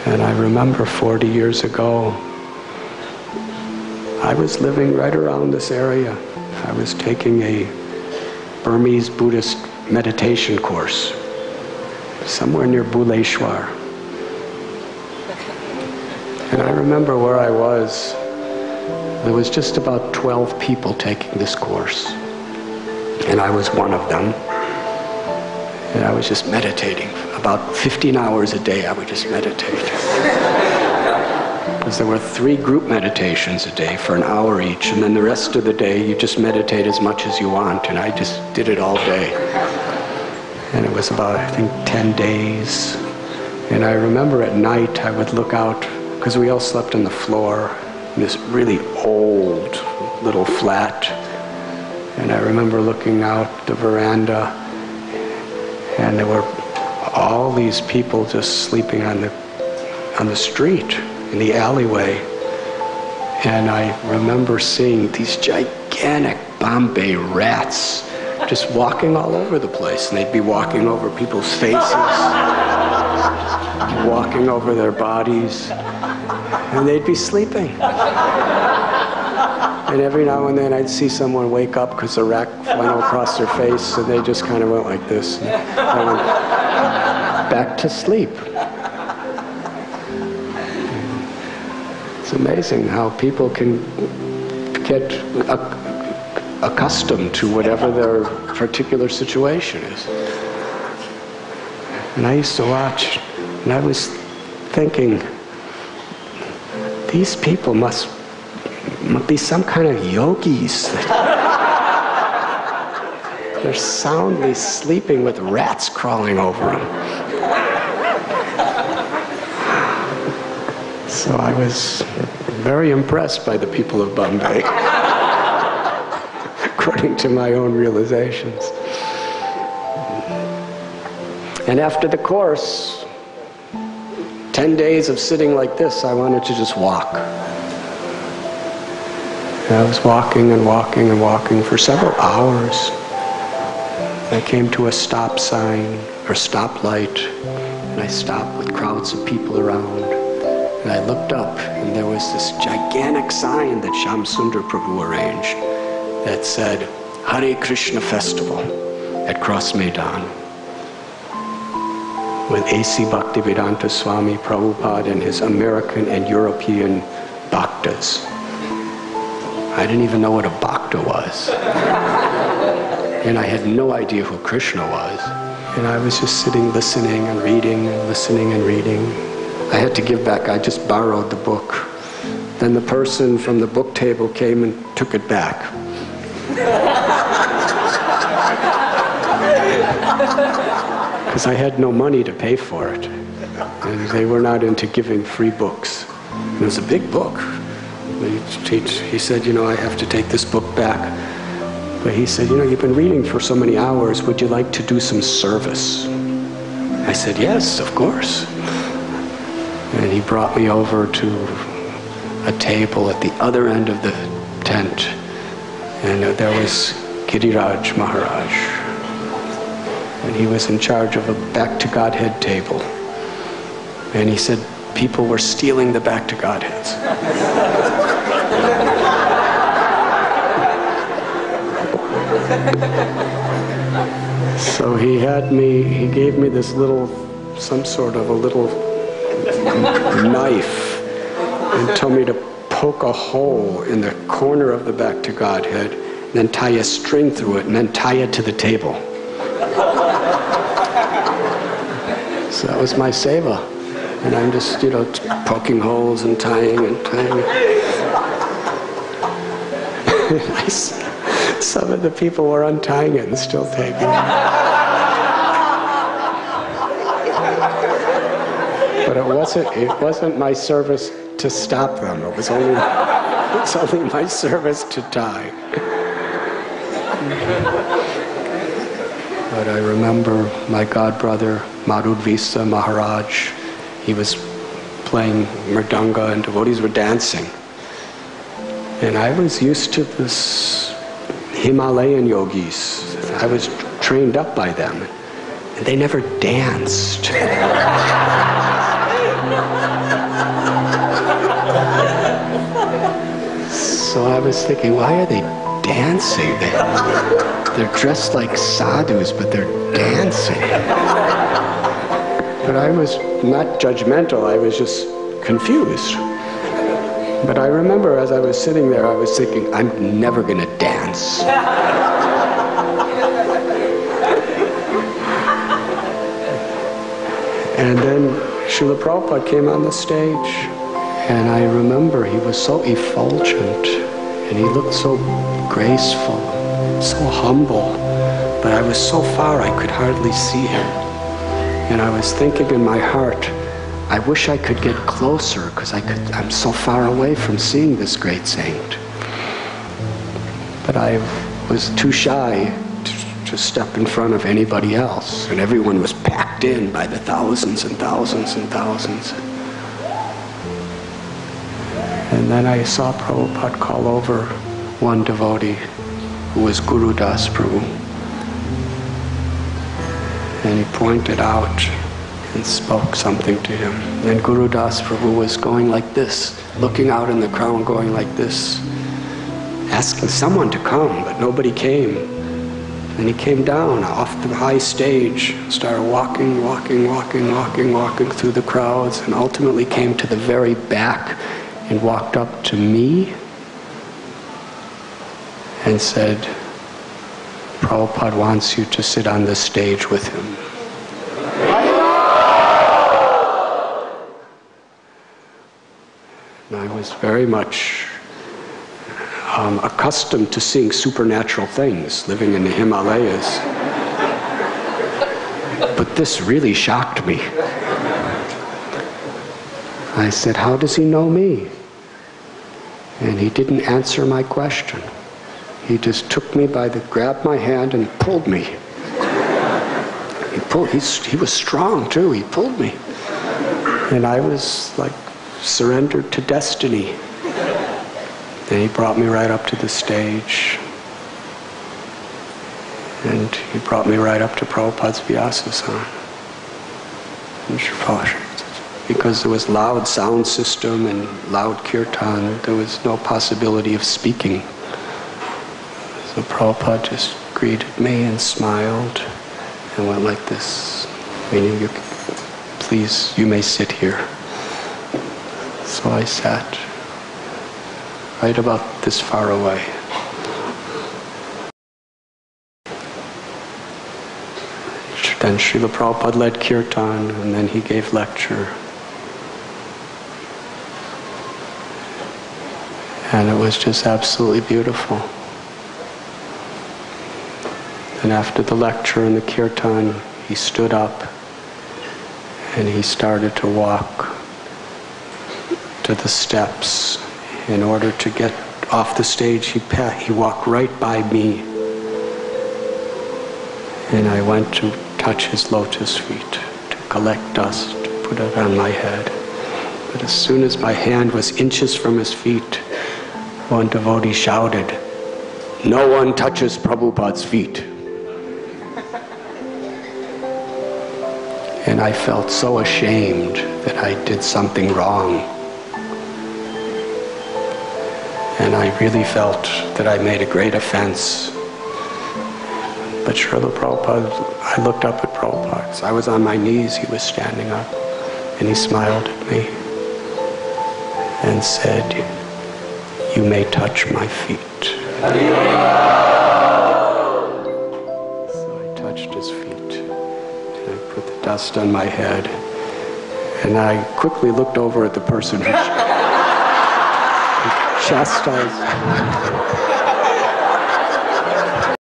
And I remember 40 years ago, I was living right around this area. I was taking a Burmese Buddhist meditation course somewhere near Bhuleshwar. And I remember where I was. There was just about 12 people taking this course. And I was one of them. And I was just meditating. About 15 hours a day I would just meditate. Because there were 3 group meditations a day for an hour each, and then the rest of the day you just meditate as much as you want, and I just did it all day. And it was about, I think, 10 days. And I remember at night I would look out, because we all slept on the floor, in this really old little flat. And I remember looking out the veranda, and there were all these people just sleeping on the street, in the alleyway. And I remember seeing these gigantic Bombay rats just walking all over the place. And they'd be walking over people's faces, walking over their bodies, and they'd be sleeping. And every now and then I'd see someone wake up because a rat went across their face, so they just kind of went like this. And they went back to sleep. It's amazing how people can get accustomed to whatever their particular situation is. And I used to watch, and I was thinking, these people must be some kind of yogis. They're soundly sleeping with rats crawling over them. So I was very impressed by the people of Bombay, according to my own realizations. And after the course, 10 days of sitting like this, I wanted to just walk. And I was walking and walking and walking for several hours. I came to a stop sign, or stoplight, and I stopped with crowds of people around. And I looked up, and there was this gigantic sign that Shamsundar Prabhu arranged that said, Hare Krishna Festival at Cross Maidan, with A.C. Bhaktivedanta Swami Prabhupada and his American and European bhaktas. I didn't even know what a bhakta was. And I had no idea who Krishna was. And I was just sitting, listening and reading and listening and reading. I had to give back, I just borrowed the book. Then the person from the book table came and took it back. Because I had no money to pay for it. And they were not into giving free books. And it was a big book. He said, I have to take this book back. But he said, you've been reading for so many hours, would you like to do some service? I said, yes, of course. And he brought me over to a table at the other end of the tent. And there was Giriraj Maharaj. And he was in charge of a Back to Godhead table. And he said people were stealing the Back to Godheads. So he gave me this some sort of a little knife and told me to poke a hole in the corner of the Back to Godhead and then tie a string through it and then tie it to the table. So that was my seva. And I'm just, poking holes and tying and tying. Some of the people were untying it and still taking it. But it wasn't my service to stop them. It was only my service to tie. But I remember my godbrother, Madhudvisa Maharaj, he was playing mridanga and devotees were dancing. And I was used to this Himalayan yogis. I was trained up by them. And they never danced. So I was thinking, why are they dancing? They're dressed like sadhus, but they're dancing. But I was not judgmental, I was just confused. But I remember as I was sitting there, I was thinking, I'm never going to dance. And then Srila Prabhupada came on the stage, and I remember he was so effulgent, and he looked so graceful, so humble, but I was so far I could hardly see him. And I was thinking in my heart, I wish I could get closer, because I'm so far away from seeing this great saint. But I was too shy to step in front of anybody else, and everyone was packed in by the thousands and thousands and thousands. And then I saw Prabhupada call over one devotee who was Guru Das Prabhu, and he pointed out and spoke something to him. And Guru Das Prabhu was going like this, looking out in the crowd, going like this, asking someone to come, but nobody came. And he came down off the high stage, started walking through the crowds, and ultimately came to the very back and walked up to me and said, Prabhupada wants you to sit on the stage with him. And I was very much accustomed to seeing supernatural things, living in the Himalayas. But this really shocked me. I said, how does he know me? And he didn't answer my question. He just took me grabbed my hand and pulled me. He was strong too, he pulled me. And I was like surrendered to destiny. And he brought me right up to the stage. And he brought me right up to Prabhupada's Vyasa-san. Because there was loud sound system and loud kirtan, there was no possibility of speaking. So Prabhupada just greeted me and smiled and went like this, meaning, please, you may sit here. So I sat right about this far away. Then Srila Prabhupada led kirtan, and then he gave lecture. And it was just absolutely beautiful. And after the lecture and the kirtan, he stood up and he started to walk to the steps. In order to get off the stage, he walked right by me. And I went to touch his lotus feet, to collect dust, to put it on my head. But as soon as my hand was inches from his feet, one devotee shouted, "No one touches Prabhupada's feet." And I felt so ashamed that I did something wrong. And I really felt that I made a great offense. But Srila Prabhupada, I looked up at Prabhupada, because I was on my knees, he was standing up, and he smiled at me and said, "You may touch my feet." So I touched his feet, and I put the dust on my head, and I quickly looked over at the person who chastised